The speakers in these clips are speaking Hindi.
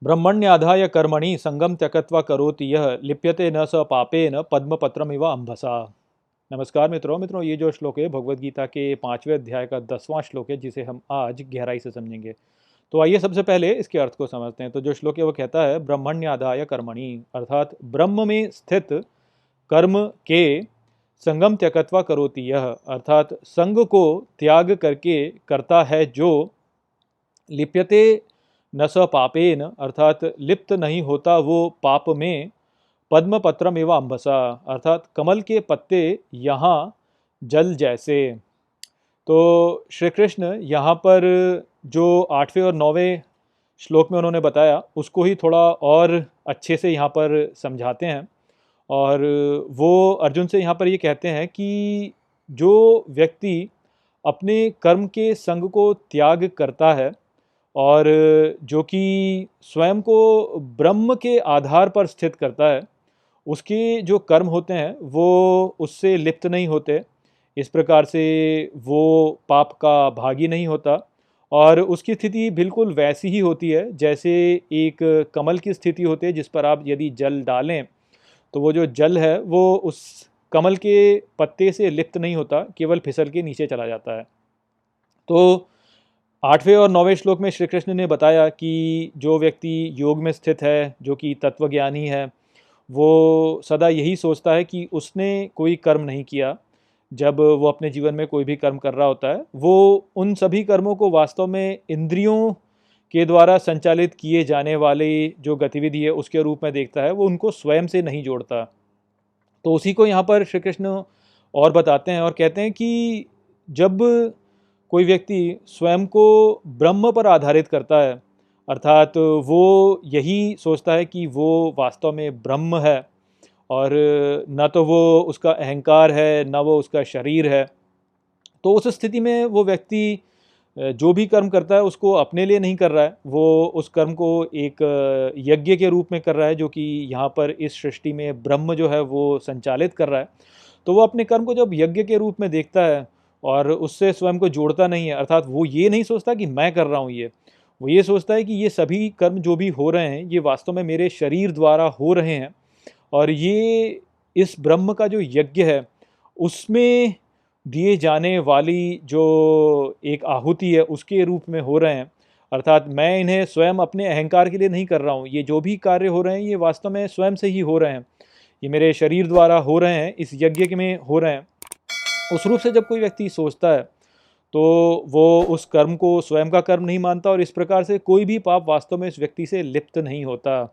ब्रह्मण्याधाय कर्मणि संगम त्यक्त्वा करोति यह लिप्यते न स पापेन पद्मपत्रमिव अम्भसा। नमस्कार मित्रों, ये जो श्लोक है भगवद गीता के 5वें अध्याय का 10वां श्लोक है, जिसे हम आज गहराई से समझेंगे। तो आइए सबसे पहले इसके अर्थ को समझते हैं। तो जो श्लोक है वो कहता है ब्रह्मण्याधाय कर्मणि, अर्थात ब्रह्म में स्थित कर्म के संगम त्यक्त्वा करोति यह, अर्थात संग को त्याग करके करता है जो, लिप्यते न स पापेन, अर्थात लिप्त नहीं होता वो पाप में, पद्म पत्रम एवं अम्बसा, अर्थात कमल के पत्ते यहाँ जल जैसे। तो श्री कृष्ण यहाँ पर जो 8वें और 9वें श्लोक में उन्होंने बताया उसको ही थोड़ा और अच्छे से यहाँ पर समझाते हैं। और वो अर्जुन से यहाँ पर ये कहते हैं कि जो व्यक्ति अपने कर्म के संग को त्याग करता है और जो कि स्वयं को ब्रह्म के आधार पर स्थित करता है, उसके जो कर्म होते हैं वो उससे लिप्त नहीं होते। इस प्रकार से वो पाप का भागी नहीं होता और उसकी स्थिति बिल्कुल वैसी ही होती है जैसे एक कमल की स्थिति होती है, जिस पर आप यदि जल डालें तो वो जो जल है वो उस कमल के पत्ते से लिप्त नहीं होता, केवल फिसल के नीचे चला जाता है। तो 8वें और 9वें श्लोक में श्री कृष्ण ने बताया कि जो व्यक्ति योग में स्थित है, जो कि तत्वज्ञानी है, वो सदा यही सोचता है कि उसने कोई कर्म नहीं किया। जब वो अपने जीवन में कोई भी कर्म कर रहा होता है, वो उन सभी कर्मों को वास्तव में इंद्रियों के द्वारा संचालित किए जाने वाले जो गतिविधि है उसके रूप में देखता है, वो उनको स्वयं से नहीं जोड़ता। तो उसी को यहाँ पर श्री कृष्ण और बताते हैं और कहते हैं कि जब कोई व्यक्ति स्वयं को ब्रह्म पर आधारित करता है, अर्थात वो यही सोचता है कि वो वास्तव में ब्रह्म है और न तो वो उसका अहंकार है, न वो उसका शरीर है, तो उस स्थिति में वो व्यक्ति जो भी कर्म करता है उसको अपने लिए नहीं कर रहा है, वो उस कर्म को एक यज्ञ के रूप में कर रहा है, जो कि यहाँ पर इस सृष्टि में ब्रह्म जो है वो संचालित कर रहा है। तो वो अपने कर्म को जब यज्ञ के रूप में देखता है और उससे स्वयं को जोड़ता नहीं है, अर्थात वो ये नहीं सोचता कि मैं कर रहा हूँ ये, वो ये सोचता है कि ये सभी कर्म जो भी हो रहे हैं ये वास्तव में मेरे शरीर द्वारा हो रहे हैं और ये इस ब्रह्म का जो यज्ञ है उसमें दिए जाने वाली जो एक आहुति है उसके रूप में हो रहे हैं। अर्थात मैं इन्हें स्वयं अपने अहंकार के लिए नहीं कर रहा हूँ, ये जो भी कार्य हो रहे हैं ये वास्तव में स्वयं से ही हो रहे हैं, ये मेरे शरीर द्वारा हो रहे हैं, इस यज्ञ में हो रहे हैं। उस रूप से जब कोई व्यक्ति सोचता है तो वो उस कर्म को स्वयं का कर्म नहीं मानता और इस प्रकार से कोई भी पाप वास्तव में इस व्यक्ति से लिप्त नहीं होता।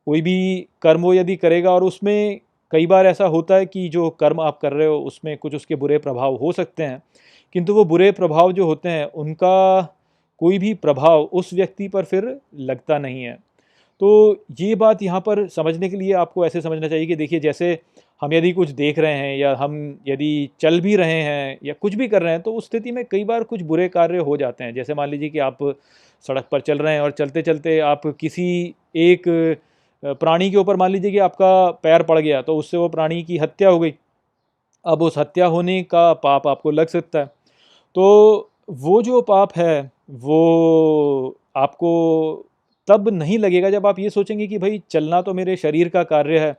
कोई भी कर्म वो यदि करेगा और उसमें कई बार ऐसा होता है कि जो कर्म आप कर रहे हो उसमें कुछ उसके बुरे प्रभाव हो सकते हैं, किंतु वो बुरे प्रभाव जो होते हैं उनका कोई भी प्रभाव उस व्यक्ति पर फिर लगता नहीं है। तो ये बात यहाँ पर समझने के लिए आपको ऐसे समझना चाहिए कि देखिए, जैसे हम यदि कुछ देख रहे हैं या हम यदि चल भी रहे हैं या कुछ भी कर रहे हैं तो उस स्थिति में कई बार कुछ बुरे कार्य हो जाते हैं। जैसे मान लीजिए कि आप सड़क पर चल रहे हैं और चलते चलते आप किसी एक प्राणी के ऊपर मान लीजिए कि आपका पैर पड़ गया, तो उससे वो प्राणी की हत्या हो गई। अब उस हत्या होने का पाप आपको लग सकता है। तो वो जो पाप है वो आपको तब नहीं लगेगा जब आप ये सोचेंगे कि भाई चलना तो मेरे शरीर का कार्य है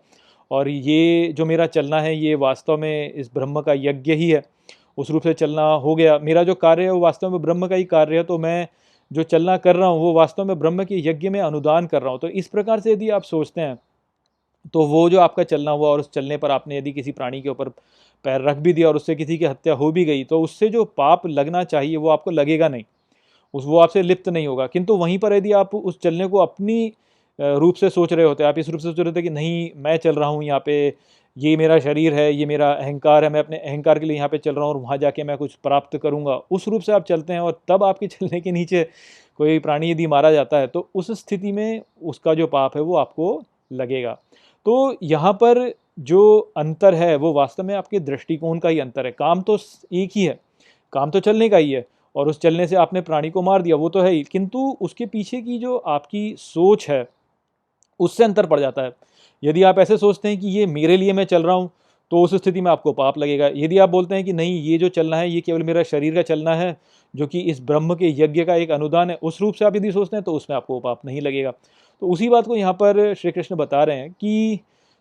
और ये जो मेरा चलना है ये वास्तव में इस ब्रह्म का यज्ञ ही है। उस रूप से चलना हो गया, मेरा जो कार्य है वो वास्तव में ब्रह्म का ही कार्य है, तो मैं जो चलना कर रहा हूँ वो वास्तव में ब्रह्म के यज्ञ में अनुदान कर रहा हूँ। तो इस प्रकार से यदि आप सोचते हैं तो वो जो आपका चलना हुआ और उस चलने पर आपने यदि किसी प्राणी के ऊपर पैर रख भी दिया और उससे किसी की हत्या हो भी गई, तो उससे जो पाप लगना चाहिए वो आपको लगेगा नहीं, उस वो आपसे लिप्त नहीं होगा। किंतु वहीं पर यदि आप उस चलने को अपनी रूप से सोच रहे होते, आप इस रूप से सोच रहे थे कि नहीं मैं चल रहा हूँ यहाँ पे, ये मेरा शरीर है, ये मेरा अहंकार है, मैं अपने अहंकार के लिए यहाँ पे चल रहा हूँ और वहाँ जाके मैं कुछ प्राप्त करूँगा, उस रूप से आप चलते हैं और तब आपके चलने के नीचे कोई प्राणी यदि मारा जाता है तो उस स्थिति में उसका जो पाप है वो आपको लगेगा। तो यहाँ पर जो अंतर है वो वास्तव में आपके दृष्टिकोण का ही अंतर है। काम तो एक ही है, काम तो चलने का ही है और उस चलने से आपने प्राणी को मार दिया वो तो है ही, किंतु उसके पीछे की जो आपकी सोच है उससे अंतर पड़ जाता है। यदि आप ऐसे सोचते हैं कि ये मेरे लिए मैं चल रहा हूँ तो उस स्थिति में आपको पाप लगेगा। यदि आप बोलते हैं कि नहीं ये जो चलना है ये केवल मेरा शरीर का चलना है जो कि इस ब्रह्म के यज्ञ का एक अनुदान है, उस रूप से आप यदि सोचते हैं तो उसमें आपको पाप नहीं लगेगा। तो उसी बात को यहाँ पर श्री कृष्ण बता रहे हैं कि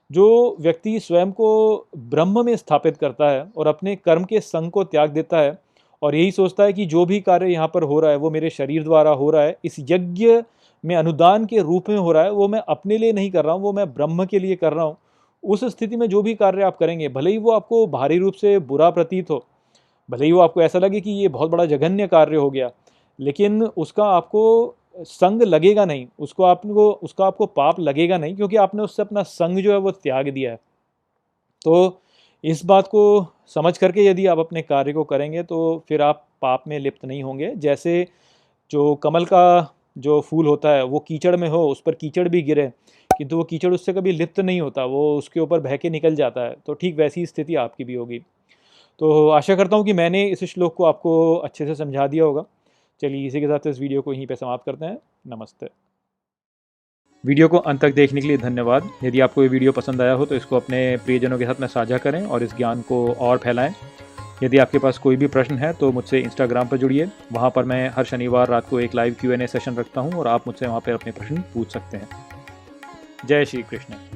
जो व्यक्ति स्वयं को ब्रह्म में स्थापित करता है और अपने कर्म के संग को त्याग देता है और यही सोचता है कि जो भी कार्य यहाँ पर हो रहा है वो मेरे शरीर द्वारा हो रहा है, इस यज्ञ में अनुदान के रूप में हो रहा है, वो मैं अपने लिए नहीं कर रहा हूँ, वो मैं ब्रह्म के लिए कर रहा हूँ। उस स्थिति में जो भी कार्य आप करेंगे, भले ही वो आपको बाहरी रूप से बुरा प्रतीत हो, भले ही वो आपको ऐसा लगे कि ये बहुत बड़ा जघन्य कार्य हो गया, लेकिन उसका आपको संग लगेगा नहीं, उसका आपको पाप लगेगा नहीं, क्योंकि आपने उससे अपना संग जो है वो त्याग दिया है। तो इस बात को समझ करके यदि आप अपने कार्य को करेंगे तो फिर आप पाप में लिप्त नहीं होंगे। जैसे जो कमल का जो फूल होता है वो कीचड़ में हो, उस पर कीचड़ भी गिरे किंतु वो कीचड़ उससे कभी लिप्त नहीं होता, वो उसके ऊपर बह के निकल जाता है। तो ठीक वैसी स्थिति आपकी भी होगी। तो आशा करता हूँ कि मैंने इस श्लोक को आपको अच्छे से समझा दिया होगा। चलिए इसी के साथ इस वीडियो को यहीं पे समाप्त करते हैं। नमस्ते। वीडियो को अंत तक देखने के लिए धन्यवाद। यदि आपको ये वीडियो पसंद आया हो तो इसको अपने प्रियजनों के साथ में साझा करें और इस ज्ञान को और फैलाएं। यदि आपके पास कोई भी प्रश्न है तो मुझसे इंस्टाग्राम पर जुड़िए। वहाँ पर मैं हर शनिवार रात को एक लाइव Q&A सेशन रखता हूँ और आप मुझसे वहाँ पर अपने प्रश्न पूछ सकते हैं। जय श्री कृष्ण।